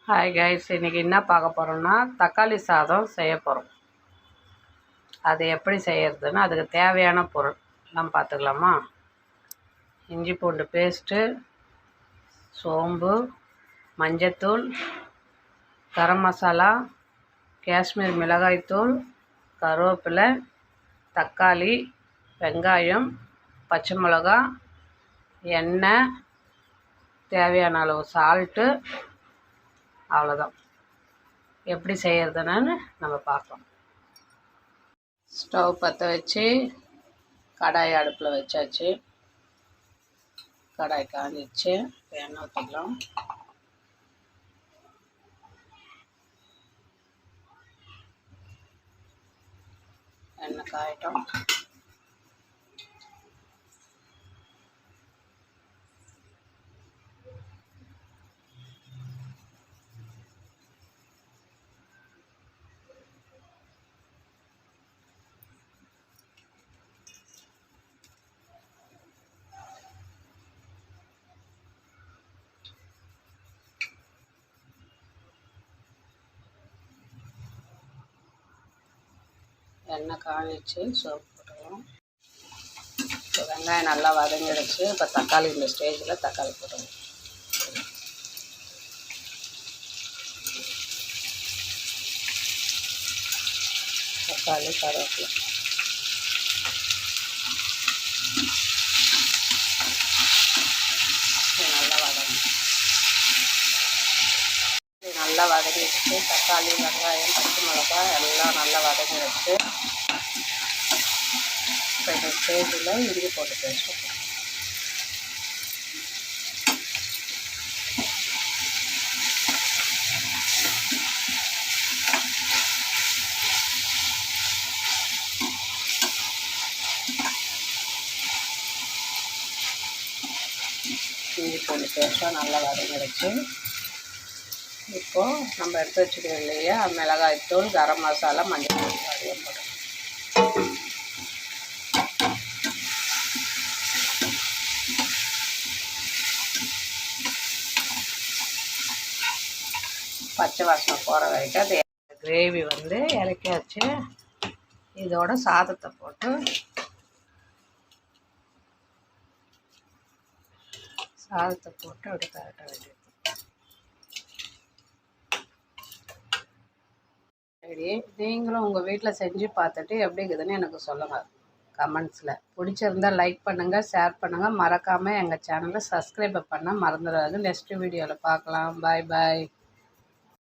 Hi guys, இன்றைக்கி என்ன பார்க்க போகிறோம்னா தக்காளி சாதம் செய்ய போகிறோம். அது எப்படி செய்கிறதுன்னு அதுக்கு தேவையான பொருள் எல்லாம் பார்த்துக்கலாமா. இஞ்சி பூண்டு பேஸ்ட்டு, சோம்பு, மஞ்சத்தூள், கரம் மசாலா, காஷ்மீர் மிளகாய்த்தூள், கருவேப்பிலை, தக்காளி, வெங்காயம், பச்சை மிளகா, எண்ணெய், தேவையான அளவு சால்ட்டு, அவ்வளோதான். எப்படி செய்கிறதுன்னு நம்ம பார்க்கலாம். ஸ்டவ் பற்ற வச்சு கடாய் அடுப்பில் வச்சாச்சு. கடாய் காஞ்சிச்சு. எண்ணெய் ஊற்றிக்கலாம். எண்ணெய் காயட்டும். எண்ணெய் காஞ்சிச்சு. சோப்பு போட்டுக்கலாம். இப்போ வெங்காயம் நல்லா வதங்கிடுச்சு. இப்போ தக்காளி, இந்த ஸ்டேஜில் தக்காளி போட்டுக்கலாம். தக்காளி, கருவேப்பிலை, நல்லா வதங்கணும். நல்லா வதங்கிடுச்சு. தக்காளி, வெங்காயம், பச்சை மிளகாய் எல்லாம் நல்லா வதங்கிடுச்சு. இப்போ இந்த ஸ்டேஜில் இஞ்சி போட்டு பேஸ்ட் இஞ்சி பூண்டு பேஸ்ட்டாக நல்லா வதங்கிடுச்சு. இப்போது நம்ம எடுத்து வச்சுக்கிறோம் இல்லையா, மிளகாய்த்தூள், கரம் மசாலா, மஞ்சள் தூள் அதையும் போடுறோம். பச்சை வாசனை போகிற வரைக்கும் அது கிரேவி இறக்கியாச்சு. இதோட சாதத்தை போட்டு அப்படி கரெக்ட வேண்டியது. சரி, நீங்களும் உங்கள் வீட்டில் செஞ்சு பார்த்துட்டு எப்படி இருக்குதுன்னு எனக்கு சொல்லுங்கள் கமெண்ட்ஸில். பிடிச்சிருந்தால் லைக் பண்ணுங்கள், ஷேர் பண்ணுங்கள். மறக்காமல் எங்கள் சேனலை சப்ஸ்கிரைப் பண்ண மறந்துடாது. நெக்ஸ்ட் வீடியோவில் பார்க்கலாம். பாய் பாய்.